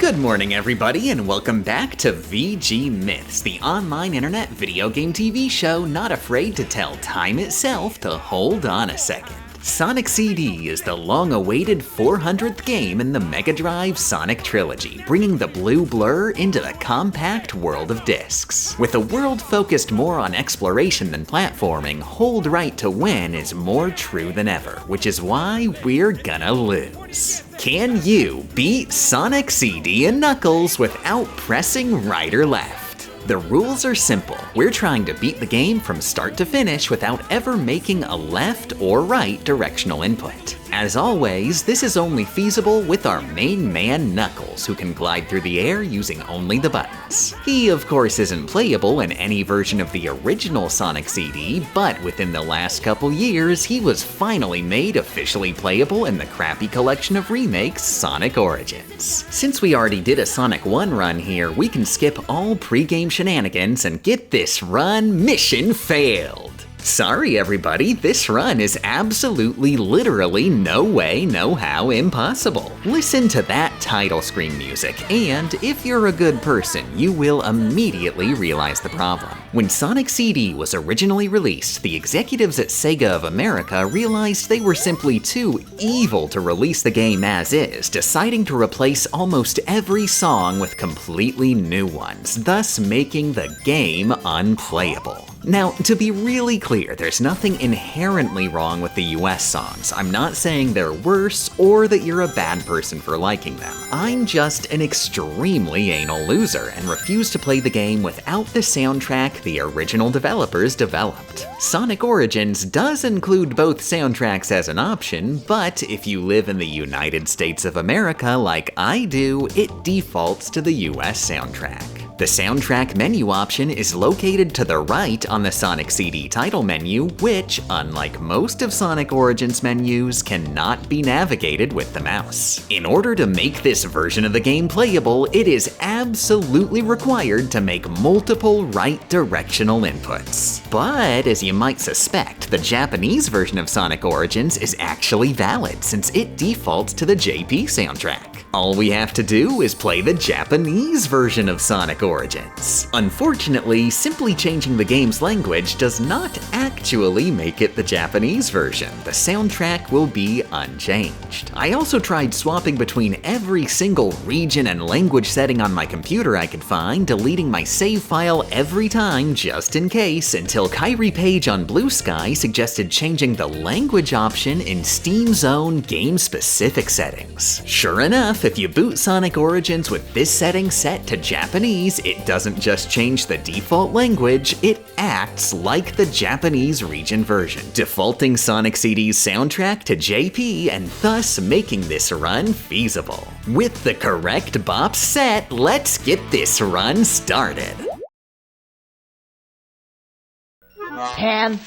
Good morning everybody and welcome back to VG Myths, the online internet video game TV show not afraid to tell time itself to hold on a second. Sonic CD is the long-awaited 400th game in the Mega Drive Sonic trilogy, bringing the blue blur into the compact world of discs. With a world focused more on exploration than platforming, Hold Right to Win is more true than ever, which is why we're gonna lose. Can you beat Sonic CD and Knuckles without pressing right or left? The rules are simple. We're trying to beat the game from start to finish without ever making a left or right directional input. As always, this is only feasible with our main man Knuckles, who can glide through the air using only the buttons. He of course isn't playable in any version of the original Sonic CD, but within the last couple years, he was finally made officially playable in the crappy collection of remakes Sonic Origins. Since we already did a Sonic 1 run here, we can skip all pre-game shenanigans and get this run mission failed. Sorry everybody, this run is absolutely literally no way, no how impossible. Listen to that title screen music, and if you're a good person, you will immediately realize the problem. When Sonic CD was originally released, the executives at Sega of America realized they were simply too evil to release the game as is, deciding to replace almost every song with completely new ones, thus making the game unplayable. Now, to be really clear, there's nothing inherently wrong with the US songs. I'm not saying they're worse or that you're a bad person for liking them. I'm just an extremely anal loser and refuse to play the game without the soundtrack the original developers developed. Sonic Origins does include both soundtracks as an option, but if you live in the United States of America like I do, it defaults to the US soundtrack. The soundtrack menu option is located to the right on the Sonic CD title menu, which, unlike most of Sonic Origins menus, cannot be navigated with the mouse. In order to make this version of the game playable, it is absolutely required to make multiple right directional inputs. But, as you might suspect, the Japanese version of Sonic Origins is actually valid since it defaults to the JP soundtrack. All we have to do is play the Japanese version of Sonic Origins. Unfortunately, simply changing the game's language does not actually make it the Japanese version. The soundtrack will be unchanged. I also tried swapping between every single region and language setting on my computer I could find, deleting my save file every time just in case, until Kyrie Page on Blue Sky suggested changing the language option in Steam's own game-specific settings. Sure enough, if you boot Sonic Origins with this setting set to Japanese, it doesn't just change the default language, it acts like the Japanese region version, defaulting Sonic CD's soundtrack to JP and thus making this run feasible. With the correct bop set, let's get this run started. $10.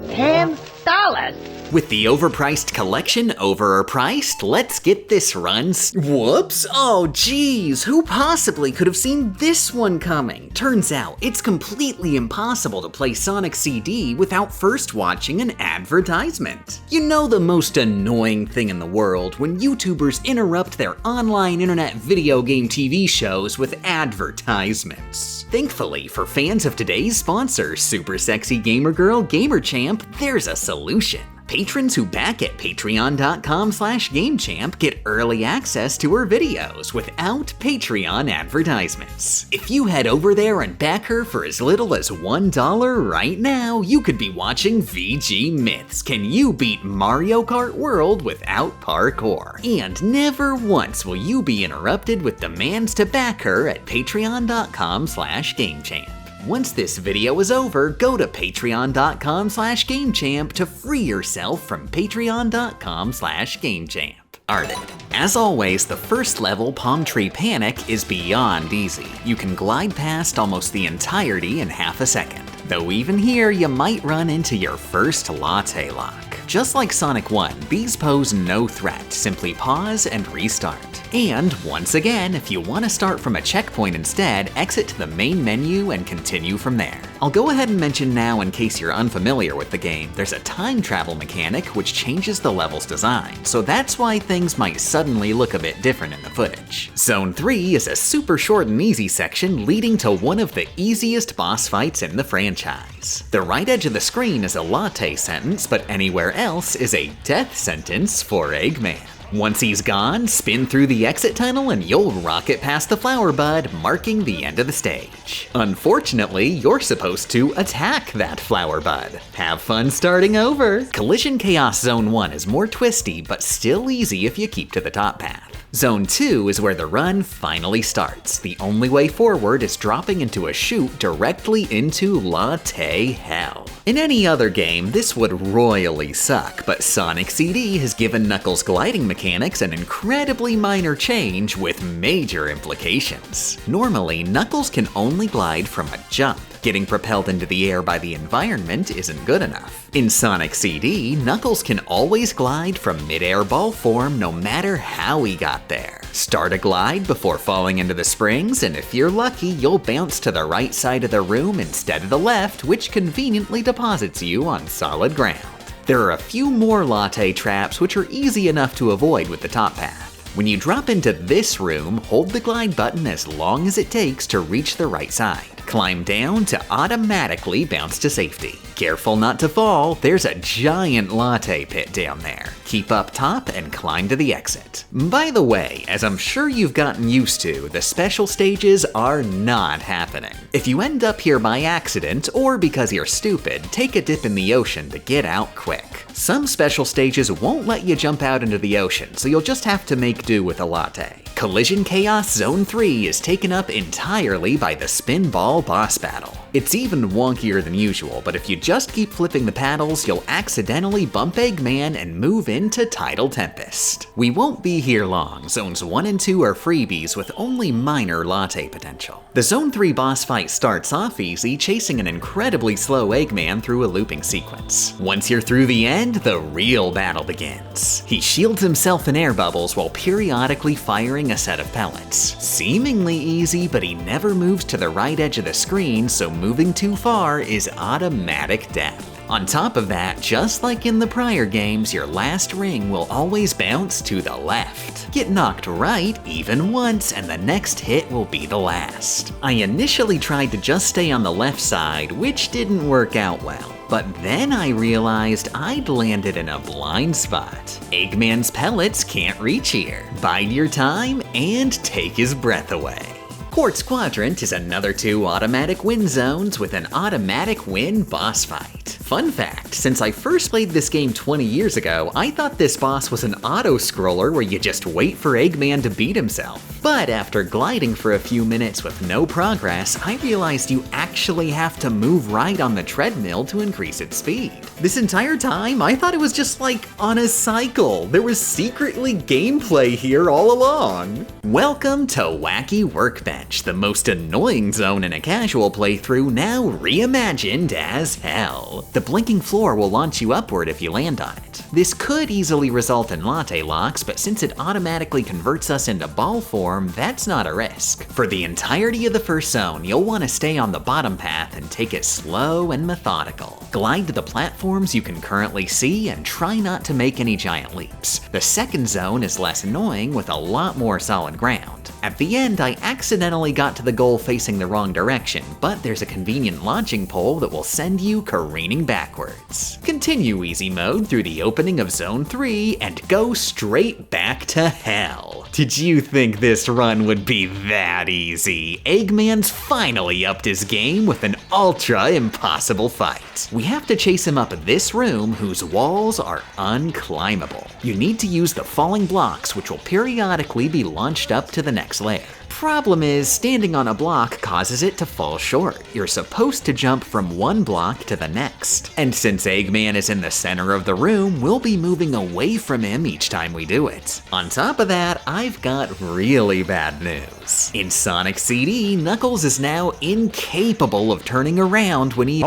$10. With the overpriced collection overpriced, let's get this run Whoops! Oh geez, who possibly could have seen this one coming? Turns out, it's completely impossible to play Sonic CD without first watching an advertisement. You know the most annoying thing in the world when YouTubers interrupt their online internet video game TV shows with advertisements. Thankfully, for fans of today's sponsor, Super Sexy Gamer Girl Gamer Champ, there's a solution. Patrons who back at patreon.com/GameChamp get early access to her videos without Patreon advertisements. If you head over there and back her for as little as $1 right now, you could be watching VG Myths. Can you beat Mario Kart World without parkour? And never once will you be interrupted with demands to back her at patreon.com/GameChamp. Once this video is over, go to patreon.com/GameChamp to free yourself from patreon.com/GameChamp. Started. As always, the first level, Palm Tree Panic, is beyond easy. You can glide past almost the entirety in half a second. Though even here, you might run into your first latte lock. Just like Sonic 1, these pose no threat, simply pause and restart. And once again, if you want to start from a checkpoint instead, exit to the main menu and continue from there. I'll go ahead and mention now, in case you're unfamiliar with the game, there's a time travel mechanic which changes the level's design, so that's why things might suddenly look a bit different in the footage. Zone 3 is a super short and easy section leading to one of the easiest boss fights in the franchise. The right edge of the screen is a latte sentence, but anywhere else is a death sentence for Eggman. Once he's gone, spin through the exit tunnel and you'll rocket past the flower bud, marking the end of the stage. Unfortunately, you're supposed to attack that flower bud. Have fun starting over! Collision Chaos Zone 1 is more twisty, but still easy if you keep to the top path. Zone 2 is where the run finally starts. The only way forward is dropping into a chute directly into Latte Hell. In any other game, this would royally suck, but Sonic CD has given Knuckles' gliding mechanics an incredibly minor change with major implications. Normally, Knuckles can only glide from a jump. Getting propelled into the air by the environment isn't good enough. In Sonic CD, Knuckles can always glide from mid-air ball form no matter how he got there. Start a glide before falling into the springs, and if you're lucky, you'll bounce to the right side of the room instead of the left, which conveniently deposits you on solid ground. There are a few more latte traps which are easy enough to avoid with the top path. When you drop into this room, hold the glide button as long as it takes to reach the right side. Climb down to automatically bounce to safety. Careful not to fall, there's a giant latte pit down there. Keep up top and climb to the exit. By the way, as I'm sure you've gotten used to, the special stages are not happening. If you end up here by accident, or because you're stupid, take a dip in the ocean to get out quick. Some special stages won't let you jump out into the ocean, so you'll just have to make do with a latte. Collision Chaos Zone 3 is taken up entirely by the spin ball boss battle. It's even wonkier than usual, but if you just keep flipping the paddles, you'll accidentally bump Eggman and move into Tidal Tempest. We won't be here long. Zones 1 and 2 are freebies with only minor latte potential. The Zone 3 boss fight starts off easy, chasing an incredibly slow Eggman through a looping sequence. Once you're through the end, the real battle begins. He shields himself in air bubbles while periodically firing a set of pellets. Seemingly easy, but he never moves to the right edge of the screen, so moving too far is automatic death. On top of that, just like in the prior games, your last ring will always bounce to the left. Get knocked right even once, and the next hit will be the last. I initially tried to just stay on the left side, which didn't work out well. But then I realized I'd landed in a blind spot. Eggman's pellets can't reach here. Bide your time and take his breath away. Quartz Quadrant is another 2 automatic win zones with an automatic win boss fight. Fun fact, since I first played this game 20 years ago, I thought this boss was an auto-scroller where you just wait for Eggman to beat himself. But after gliding for a few minutes with no progress, I realized you actually have to move right on the treadmill to increase its speed. This entire time, I thought it was just like on a cycle. There was secretly gameplay here all along. Welcome to Wacky Workbench, the most annoying zone in a casual playthrough, now reimagined as hell. The blinking floor will launch you upward if you land on it. This could easily result in latte locks, but since it automatically converts us into ball form, that's not a risk. For the entirety of the first zone, you'll want to stay on the bottom path and take it slow and methodical. Glide to the platforms you can currently see and try not to make any giant leaps. The second zone is less annoying with a lot more solid ground. At the end, I accidentally got to the goal facing the wrong direction, but there's a convenient launching pole that will send you careening backwards. Continue easy mode through the opening of Zone 3 and go straight back to hell. Did you think this run would be that easy? Eggman's finally upped his game with an ultra impossible fight. We have to chase him up this room whose walls are unclimbable. You need to use the falling blocks, which will periodically be launched up to the next layer. Problem is, standing on a block causes it to fall short. You're supposed to jump from one block to the next. And since Eggman is in the center of the room, we'll be moving away from him each time we do it. On top of that, I've got really bad news. In Sonic CD, Knuckles is now incapable of turning around when he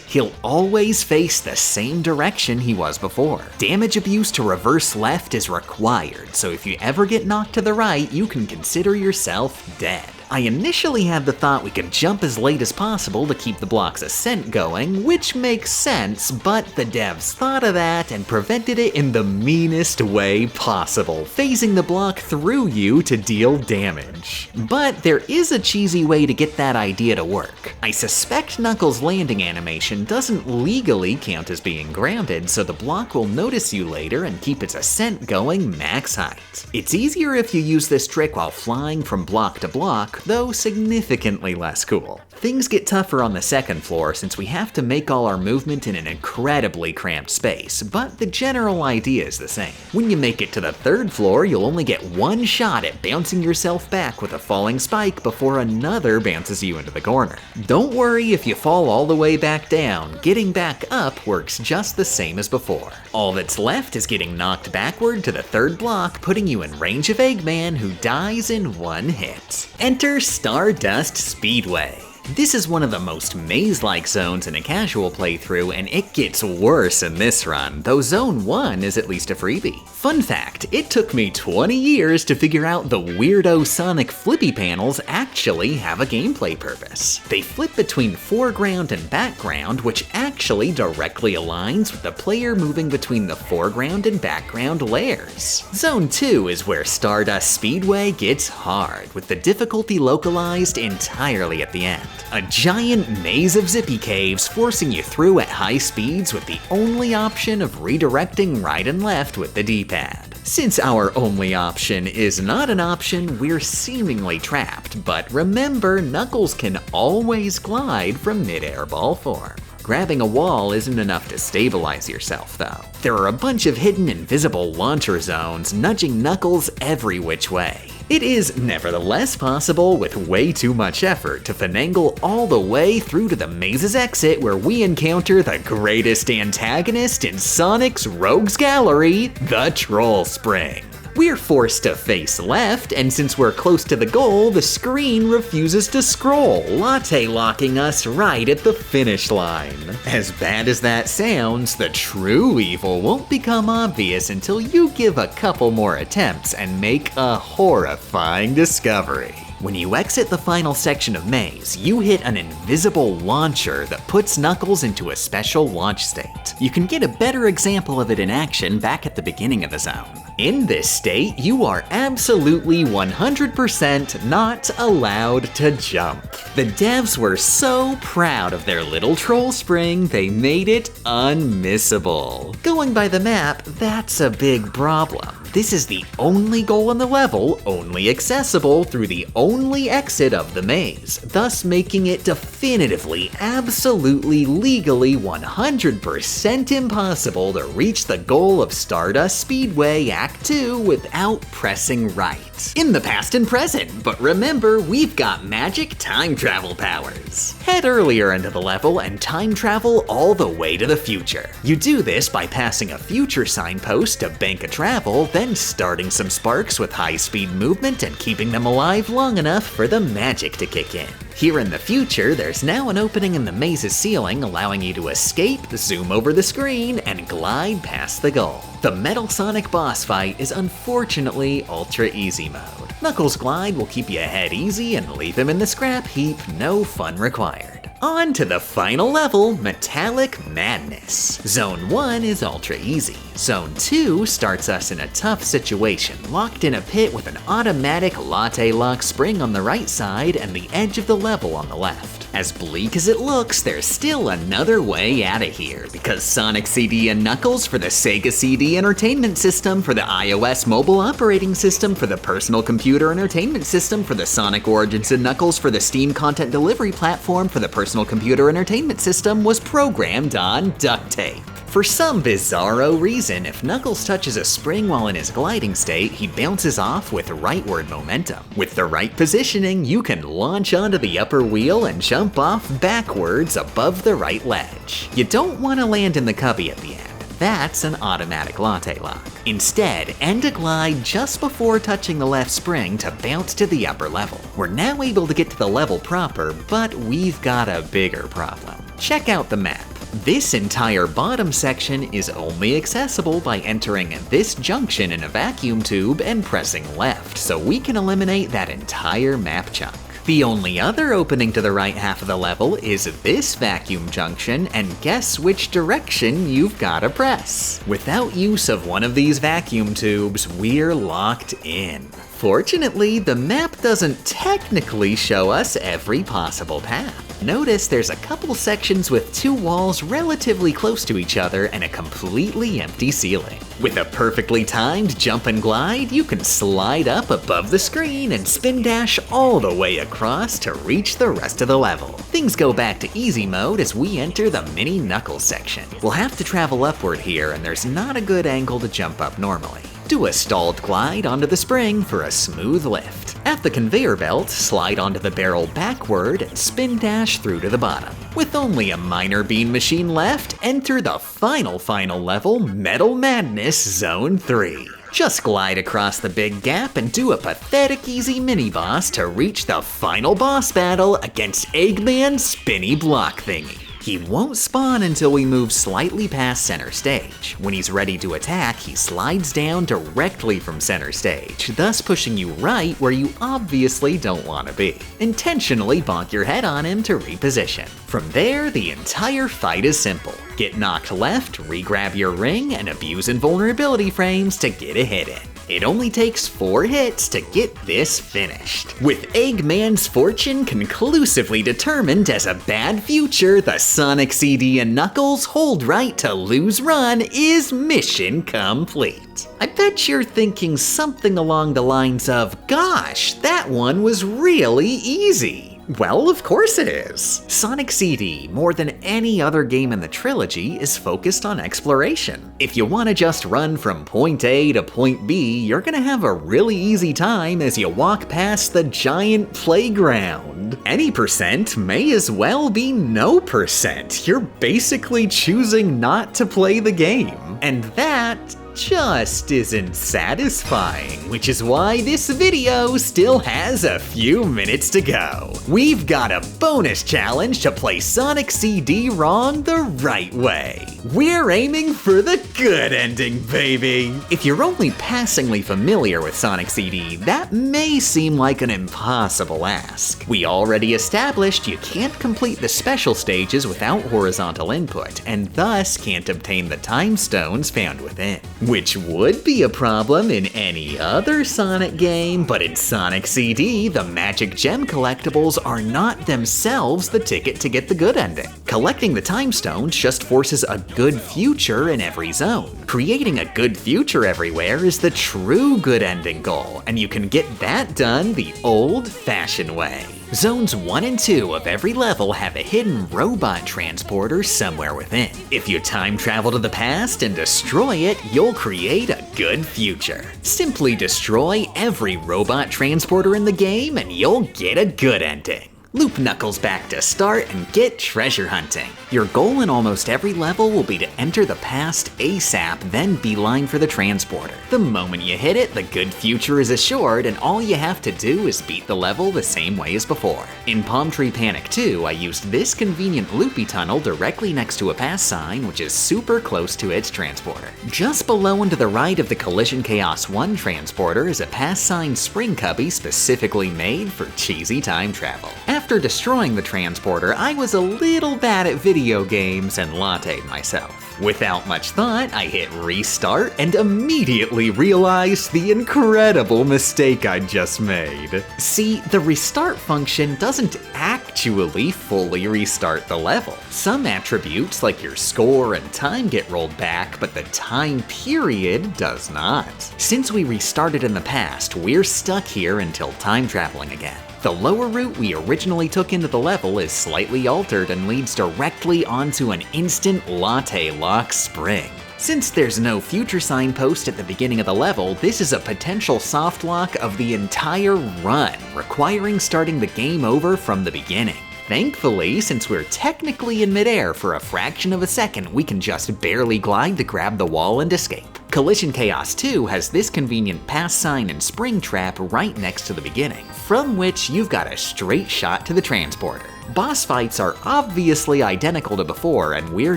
He'll always face the same direction he was before. Damage abuse to reverse left is required, so if you ever get knocked to the right, you can consider yourself dead. I initially had the thought we could jump as late as possible to keep the block's ascent going, which makes sense, but the devs thought of that and prevented it in the meanest way possible, phasing the block through you to deal damage. But there is a cheesy way to get that idea to work. I suspect Knuckles' landing animation doesn't legally count as being grounded, so the block will notice you later and keep its ascent going max height. It's easier if you use this trick while flying from block to block, though significantly less cool. Things get tougher on the second floor since we have to make all our movement in an incredibly cramped space, but the general idea is the same. When you make it to the third floor, you'll only get one shot at bouncing yourself back with a falling spike before another bounces you into the corner. Don't worry if you fall all the way back down, getting back up works just the same as before. All that's left is getting knocked backward to the third block, putting you in range of Eggman, who dies in one hit. Enter Stardust Speedway. This is one of the most maze-like zones in a casual playthrough, and it gets worse in this run, though Zone 1 is at least a freebie. Fun fact, it took me 20 years to figure out the weirdo Sonic flippy panels actually have a gameplay purpose. They flip between foreground and background, which actually directly aligns with the player moving between the foreground and background layers. Zone 2 is where Stardust Speedway gets hard, with the difficulty localized entirely at the end. A giant maze of zippy caves forcing you through at high speeds with the only option of redirecting right and left with the D-pad. Since our only option is not an option, we're seemingly trapped, but remember, Knuckles can always glide from mid-air ball form. Grabbing a wall isn't enough to stabilize yourself, though. There are a bunch of hidden invisible launcher zones nudging Knuckles every which way. It is nevertheless possible with way too much effort to finagle all the way through to the maze's exit, where we encounter the greatest antagonist in Sonic's Rogues Gallery, the Troll Spring. We're forced to face left, and since we're close to the goal, the screen refuses to scroll, latte locking us right at the finish line. As bad as that sounds, the true evil won't become obvious until you give a couple more attempts and make a horrifying discovery. When you exit the final section of maze, you hit an invisible launcher that puts Knuckles into a special launch state. You can get a better example of it in action back at the beginning of the zone. In this state, you are absolutely 100% not allowed to jump. The devs were so proud of their little troll spring, they made it unmissable. Going by the map, that's a big problem. This is the only goal in the level, only accessible through the only exit of the maze, thus making it definitively, absolutely, legally 100% impossible to reach the goal of Stardust Speedway Act 2 without pressing right. In the past and present, but remember, we've got magic time travel powers. Head earlier into the level and time travel all the way to the future. You do this by passing a future signpost to bank a travel, then starting some sparks with high-speed movement and keeping them alive long enough for the magic to kick in. Here in the future, there's now an opening in the maze's ceiling allowing you to escape, zoom over the screen, and glide past the goal. The Metal Sonic boss fight is unfortunately Ultra Easy mode. Knuckles' glide will keep you ahead easy and leave him in the scrap heap, no fun required. On to the final level, Metallic Madness. Zone 1 is ultra easy. Zone 2 starts us in a tough situation, locked in a pit with an automatic latte lock spring on the right side and the edge of the level on the left. As bleak as it looks, there's still another way out of here, because Sonic CD and Knuckles for the Sega CD Entertainment System, for the iOS mobile operating system, for the Personal Computer Entertainment System, for the Sonic Origins and Knuckles for the Steam Content Delivery Platform, for the Personal Computer Entertainment System was programmed on duct tape. For some bizarro reason, if Knuckles touches a spring while in his gliding state, he bounces off with rightward momentum. With the right positioning, you can launch onto the upper wheel and jump off backwards above the right ledge. You don't want to land in the cubby at the end. That's an automatic latte lock. Instead, end a glide just before touching the left spring to bounce to the upper level. We're now able to get to the level proper, but we've got a bigger problem. Check out the map. This entire bottom section is only accessible by entering this junction in a vacuum tube and pressing left, so we can eliminate that entire map chunk. The only other opening to the right half of the level is this vacuum junction, and guess which direction you've gotta press. Without use of one of these vacuum tubes, we're locked in. Fortunately, the map doesn't technically show us every possible path. Notice there's a couple sections with two walls relatively close to each other and a completely empty ceiling. With a perfectly timed jump and glide, you can slide up above the screen and spin dash all the way across to reach the rest of the level. Things go back to easy mode as we enter the mini Knuckles section. We'll have to travel upward here, and there's not a good angle to jump up normally. Do a stalled glide onto the spring for a smooth lift. At the conveyor belt, slide onto the barrel backward and spin dash through to the bottom. With only a minor bean machine left, enter the final level, Metal Madness Zone 3. Just glide across the big gap and do a pathetic easy mini-boss to reach the final boss battle against Eggman's spinny block thingy. He won't spawn until we move slightly past center stage. When he's ready to attack, he slides down directly from center stage, thus pushing you right where you obviously don't want to be. Intentionally bonk your head on him to reposition. From there, the entire fight is simple. Get knocked left, re-grab your ring, and abuse invulnerability frames to get a hit in. It only takes 4 hits to get this finished. With Eggman's fortune conclusively determined as a bad future, the Sonic CD and Knuckles hold right to lose run is mission complete. I bet you're thinking something along the lines of, gosh, that one was really easy. Well, of course it is. Sonic CD, more than any other game in the trilogy, is focused on exploration. If you want to just run from point A to point B, you're gonna have a really easy time as you walk past the giant playground. Any percent may as well be no percent. You're basically choosing not to play the game. And that just isn't satisfying, which is why this video still has a few minutes to go. We've got a bonus challenge to play Sonic CD wrong the right way. We're aiming for the good ending, baby. If you're only passingly familiar with Sonic CD, that may seem like an impossible ask. We already established you can't complete the special stages without horizontal input, and thus can't obtain the time stones found within. Which would be a problem in any other Sonic game, but in Sonic CD, the magic gem collectibles are not themselves the ticket to get the good ending. Collecting the time stones just forces a good future in every zone. Creating a good future everywhere is the true good ending goal, and you can get that done the old-fashioned way. Zones 1 and 2 of every level have a hidden robot transporter somewhere within. If you time travel to the past and destroy it, you'll create a good future. Simply destroy every robot transporter in the game and you'll get a good ending. Loop Knuckles back to start and get treasure hunting. Your goal in almost every level will be to enter the past ASAP, then beeline for the transporter. The moment you hit it, the good future is assured, and all you have to do is beat the level the same way as before. In Palm Tree Panic 2, I used this convenient loopy tunnel directly next to a pass sign, which is super close to its transporter. Just below and to the right of the Collision Chaos 1 transporter is a pass sign spring cubby specifically made for cheesy time travel. After destroying the transporter, I was a little bad at video games and latte'd myself. Without much thought, I hit restart and immediately realized the incredible mistake I'd just made. See, the restart function doesn't actually fully restart the level. Some attributes like your score and time get rolled back, but the time period does not. Since we restarted in the past, we're stuck here until time traveling again. The lower route we originally took into the level is slightly altered and leads directly onto an instant latte lock spring. Since there's no future signpost at the beginning of the level, this is a potential soft lock of the entire run, requiring starting the game over from the beginning. Thankfully, since we're technically in midair for a fraction of a second, we can just barely glide to grab the wall and escape. Collision Chaos 2 has this convenient pass sign and spring trap right next to the beginning, from which you've got a straight shot to the transporter. Boss fights are obviously identical to before, and we're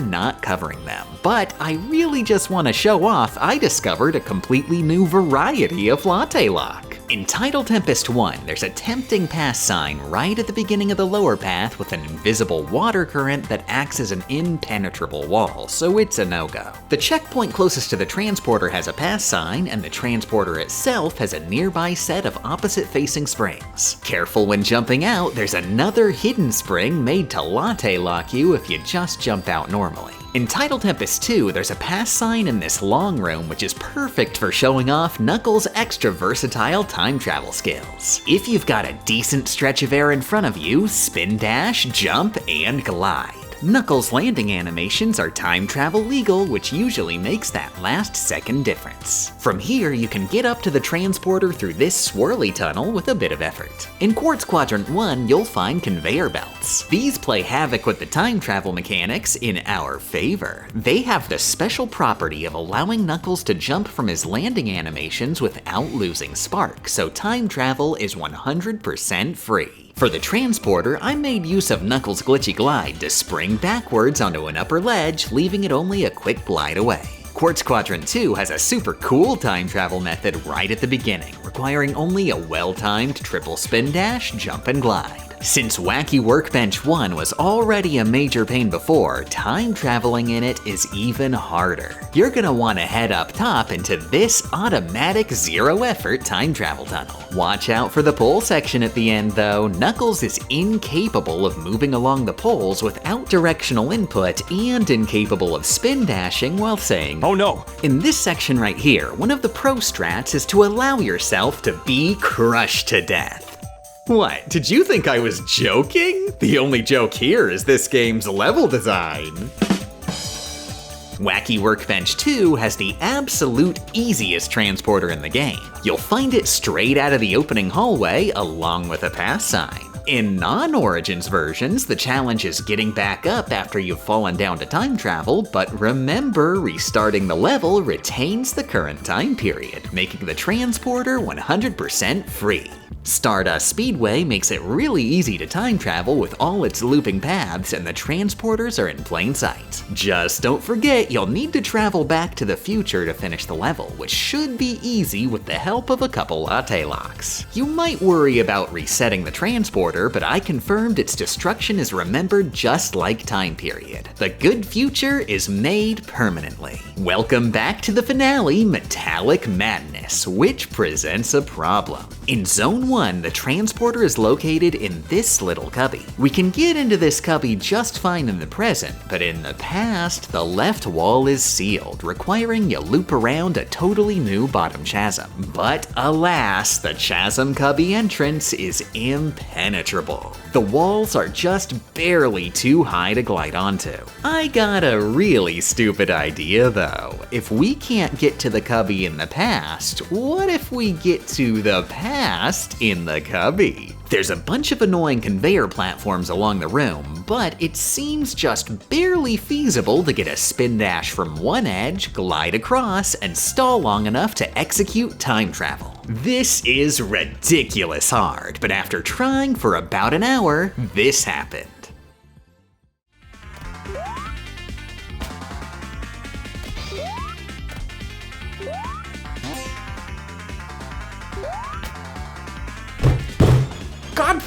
not covering them. But I really just want to show off I discovered a completely new variety of latte lock. In Tidal Tempest 1, there's a tempting pass sign right at the beginning of the lower path with an invisible water current that acts as an impenetrable wall, so it's a no-go. The checkpoint closest to the transporter has a pass sign, and the transporter itself has a nearby set of opposite-facing springs. Careful when jumping out, there's another hidden spring made to latte lock you if you just jump out normally. In Tidal Tempest 2, there's a pass sign in this long room which is perfect for showing off Knuckles' extra versatile time travel skills. If you've got a decent stretch of air in front of you, spin dash, jump, and glide. Knuckles' landing animations are time travel legal, which usually makes that last second difference. From here, you can get up to the transporter through this swirly tunnel with a bit of effort. In Quartz Quadrant 1, you'll find conveyor belts. These play havoc with the time travel mechanics in our favor. They have the special property of allowing Knuckles to jump from his landing animations without losing spark, so time travel is 100% free. For the transporter, I made use of Knuckles' glitchy glide to spring backwards onto an upper ledge, leaving it only a quick glide away. Quartz Quadrant 2 has a super cool time travel method right at the beginning, requiring only a well-timed triple spin dash, jump, and glide. Since Wacky Workbench 1 was already a major pain before, time traveling in it is even harder. You're gonna wanna head up top into this automatic zero-effort time travel tunnel. Watch out for the pole section at the end though. Knuckles is incapable of moving along the poles without directional input and incapable of spin dashing while saying, "Oh no!" In this section right here, one of the pro strats is to allow yourself to be crushed to death. What, did you think I was joking? The only joke here is this game's level design. Wacky Workbench 2 has the absolute easiest transporter in the game. You'll find it straight out of the opening hallway along with a pass sign. In non-Origins versions, the challenge is getting back up after you've fallen down to time travel, but remember, restarting the level retains the current time period, making the transporter 100% free. Stardust Speedway makes it really easy to time travel with all its looping paths, and the transporters are in plain sight. Just don't forget you'll need to travel back to the future to finish the level, which should be easy with the help of a couple latte locks. You might worry about resetting the transporter, but I confirmed its destruction is remembered just like time period. The good future is made permanently. Welcome back to the finale, Metallic Madness, which presents a problem. In Zone 1, the transporter is located in this little cubby. We can get into this cubby just fine in the present, but in the past, the left wall is sealed, requiring you loop around a totally new bottom chasm. But alas, the chasm cubby entrance is impenetrable. The walls are just barely too high to glide onto. I got a really stupid idea though. If we can't get to the cubby in the past, what if we get to the past in the cubby? There's a bunch of annoying conveyor platforms along the room, but it seems just barely feasible to get a spin dash from one edge, glide across, and stall long enough to execute time travel. This is ridiculous hard, but after trying for about an hour, this happened. God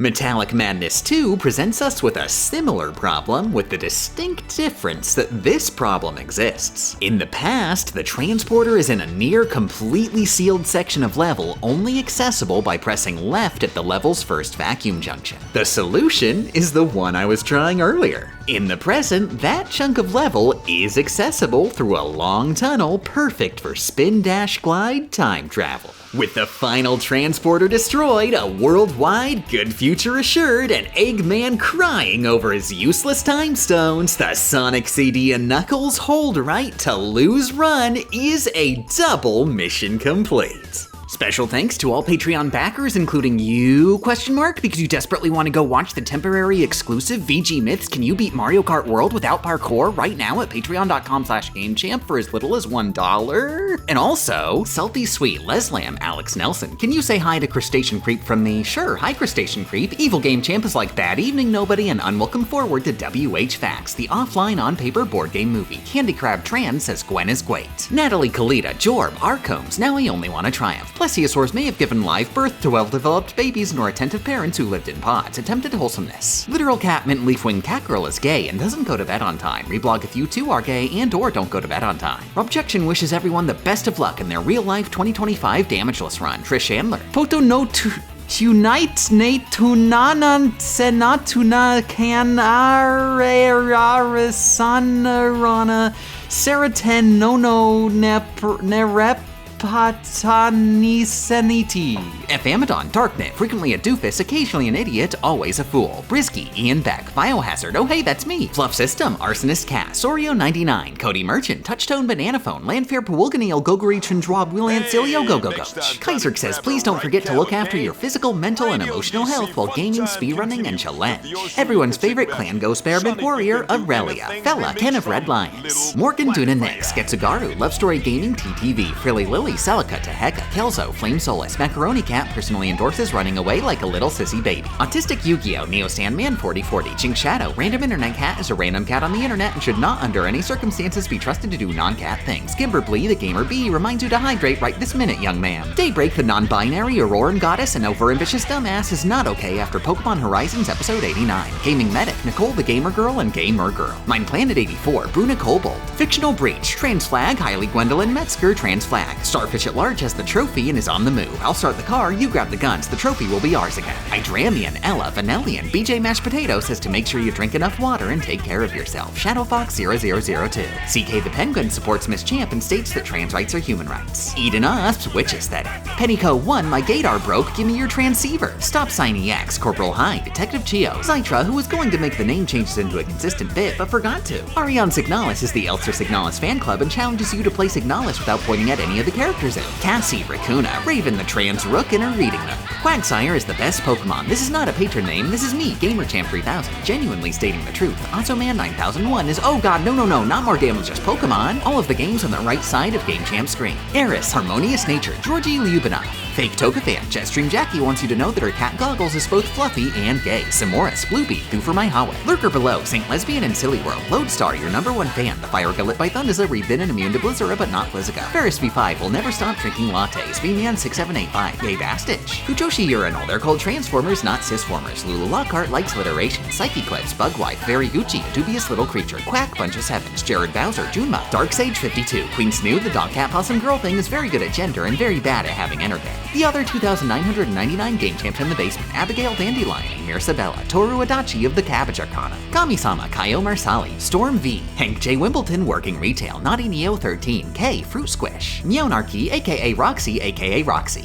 Metallic Madness 2 presents us with a similar problem, with the distinct difference that this problem exists. In the past, the transporter is in a near completely sealed section of level only accessible by pressing left at the level's first vacuum junction. The solution is the one I was trying earlier. In the present, that chunk of level is accessible through a long tunnel perfect for spin dash glide time travel. With the final transporter destroyed, a worldwide good future assured, and Eggman crying over his useless time stones, the Sonic CD and Knuckles hold right to lose run is a double mission complete. Special thanks to all Patreon backers, including you, because you desperately want to go watch the temporary exclusive VG Myths Can You Beat Mario Kart World Without Parkour right now at patreon.com/GameChamp for as little as $1. And also, Salty Sweet, Leslam, Alex Nelson. Can you say hi to Crustacean Creep from me? Sure, hi Crustacean Creep. Evil Game Champ is like Bad Evening Nobody and Unwelcome Forward to WH Facts, the offline on-paper board game movie. Candy Crab Tran says Gwen is great. Natalie Kalita, Jorb, Arcombs, Now I Only Want to Triumph. Plesiosaurs may have given live birth to well-developed babies nor attentive parents who lived in pods. Attempted wholesomeness. Literal cat mint leaf wing cat girl is gay and doesn't go to bed on time. Reblog if you too are gay and or don't go to bed on time. Objection wishes everyone the best of luck in their real-life 2025 damageless run. Trish Chandler. Photo no to Unite Nate Tunanan Senatuna Canararisana Seraten Nono Nerep Patanisaniti. Ephamadon, Darknet, frequently a doofus, occasionally an idiot, always a fool. Brisky, Ian Beck, Biohazard, oh hey, that's me. Fluff System, Arsonist Cat, Sorio99, Cody Merchant, Touchtone Bananaphone, Landfair Pawilganil, Goguri Chandrob, Willancilio, Go Go Go. Kaiser says, please don't forget to look after your physical, mental, and emotional health while gaming, speedrunning, and challenge. Everyone's favorite clan ghost bearman warrior, Aurelia, Fella, Ken of Red Lions. Morgan Duna Nix, Getsugaru, Love Story Gaming, TTV, Frilly Lily, Celica, Teheka, Kelso, Flame Solace, Macaroni Cat personally endorses running away like a little sissy baby. Autistic Yu-Gi-Oh! Neo Sandman 4040, Chink Shadow, Random Internet Cat is a random cat on the internet and should not under any circumstances be trusted to do non-cat things. Gimberblee, the Gamer Bee, reminds you to hydrate right this minute, young man. Daybreak, the non-binary Auroran goddess and over-ambitious dumbass is not okay after Pokemon Horizons episode 89. Gaming Medic, Nicole the Gamer Girl and Gamer Girl. Mine Planet 84, Bruna Kobold. Fictional Breach, Trans Flag, Hailey Gwendolyn Metzger, Trans Flag. Starfish at Large has the trophy and is on the move. I'll start the car, you grab the guns, the trophy will be ours again. Hydramian, Ella, Vanellian, BJ Mashed Potato says to make sure you drink enough water and take care of yourself. ShadowFox0002. CK the Penguin supports Miss Champ and states that trans rights are human rights. Eden Usps, Witch Aesthetic. Pennyco 1, my gaydar broke, give me your transceiver. Stop Sign EX, Corporal High, Detective Chio. Zytra, who was going to make the name changes into a consistent bit, but forgot to. Ariane Signalis is the Elster Signalis fan club and challenges you to play Signalis without pointing at any of the characters in it. Cassie, Raccoona, Raven the Trans Rook, and her reading them. Quagsire is the best Pokemon. This is not a patron name, this is me, GamerChamp3000, genuinely stating the truth. OzoMan9001 is oh god, no, not more damage, just Pokemon. All of the games on the right side of Game Champ's screen. Eris, Harmonious Nature, Georgie Lyubimov. Fake Tokafan, Jetstream Jackie wants you to know that her cat Goggles is both fluffy and gay. Samoras, Bluebee, Do For My Howie. Lurker Below, Saint Lesbian and Silly World. Lodestar, your #1 fan. The Fire Gullet by Thundaza, Rebin and immune to Blizzara but not Blizzica. Ferris V5 will never stop drinking lattes. VMan6785, Yay Bastich. Fujoshi Urinal, they're called Transformers, not Cisformers. Lulu Lockhart likes alliteration. Psyche Clips, Bugwife, Very Gucci, a dubious little creature. Quack, Bunch of Sevens. Jared Bowser, Junma. Darksage52, Queen Snoo, the dog cat possum girl thing is very good at gender and very bad at having energy. The other 2,999 game champs in the basement, Abigail Dandelion, Emir Sabella, Toru Adachi of the Cabbage Arcana, Kami-sama, Kaio Marsali, Storm V, Hank J. Wimbledon, Working Retail, Naughty Neo 13, K, Fruit Squish, Neonarchy, aka Roxy,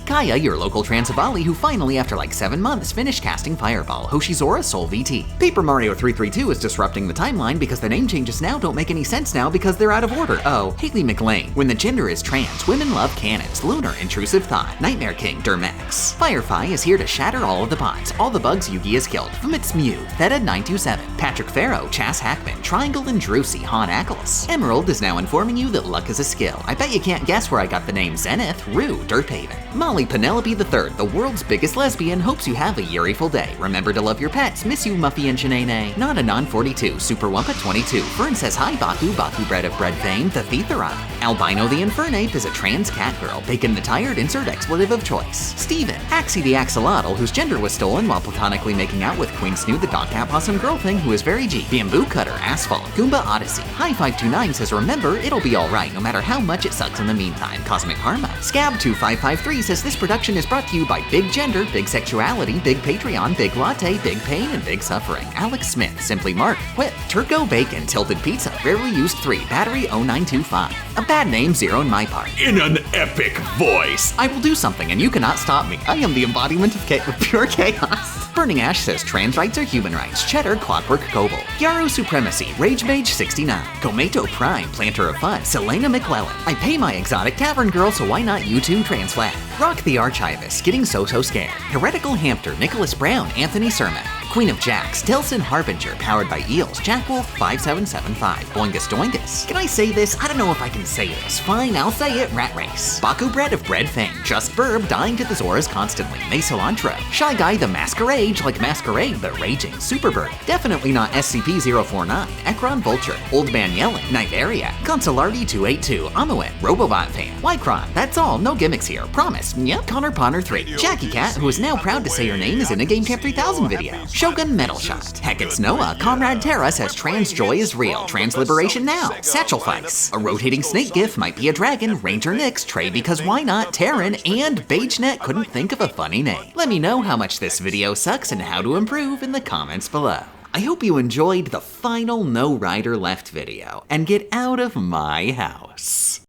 Kaya, your local Transavali who finally after like 7 months finished casting Fireball, Hoshizora, Soul VT. Paper Mario 332 is disrupting the timeline because the name changes now don't make any sense now because they're out of order. Oh, Haley McLean, when the gender is trans, women love cannons, Lunar, Intrusive Thought, Nightmare King, Dermax. Firefly is here to shatter all of the bots, all the bugs Yugi has killed. Famitz Mew, Theta927, Patrick Farrow, Chas Hackman, Triangle and Drusy, Han Ackles. Emerald is now informing you that luck is a skill. I bet you can't guess where I got the name Zenith, Rue, Dirthaven. Molly Penelope III, the world's biggest lesbian, hopes you have a yeariful day. Remember to love your pets, miss you Muffy and Shanae. Not a non-42, Super Wumpa 22. Fern says hi Baku, Baku bread of bread fame, the Thethera. Albino the Infernape is a trans cat girl. Bacon the Tired, insert expletive of choice. Steven, Axie the Axolotl, whose gender was stolen while platonically making out with Queen Snoo the dog cat possum girl thing who is very G. Bamboo Cutter, Asphalt, Goomba Odyssey. High529 says remember, it'll be alright no matter how much it sucks in the meantime. Cosmic Karma. Scab2553 says this production is brought to you by Big Gender, Big Sexuality, Big Patreon, Big Latte, Big Pain, and Big Suffering. Alex Smith, Simply Mark, Whip, Turco Bacon, Tilted Pizza, Rarely Used 3, Battery 0925. A bad name, 0 in my part. In an epic voice. I will do something and you cannot stop me. I am the embodiment of pure chaos. Burning Ash says trans rights are human rights. Cheddar, Clockwork Kobold. Yaru Supremacy, Rage Mage 69. Kometo Prime, Planter of Fun, Selena McClellan. I pay my exotic tavern girl, so why not you too, trans flag? Rock the Archivist, Getting So Scared. Heretical Hampter, Nicholas Brown, Anthony Cermak. Queen of Jacks, Delson Harbinger, powered by Eels, Jackwolf 5775, Boingus Doingus. Can I say this? I don't know if I can say this. Fine, I'll say it, Rat Race. Baku Bread of Bread Fame, Just Verb, dying to the Zoras constantly, Mesolantro. Shy Guy the Masquerade, like Masquerade the Raging, Superbird. Definitely not SCP-049, Ekron Vulture, Old Man Yelling, Niveria, Consolardi 282, Amuin, Robobot Fan, Wycron. That's all, no gimmicks here, promise. Yep, Connor Ponder 3, Jackie Cat, who is now proud to say her name is in a Game Camp 3000 video. Shogun Metal Shot, Hecat's Noah, Comrade Terra says trans joy is real, trans liberation now, Satchel Fice. A rotating snake gif might be a dragon, Ranger Nix, Trey because why not, Terran, and BageNet couldn't think of a funny name. Let me know how much this video sucks and how to improve in the comments below. I hope you enjoyed the final No Rider Left video, and get out of my house.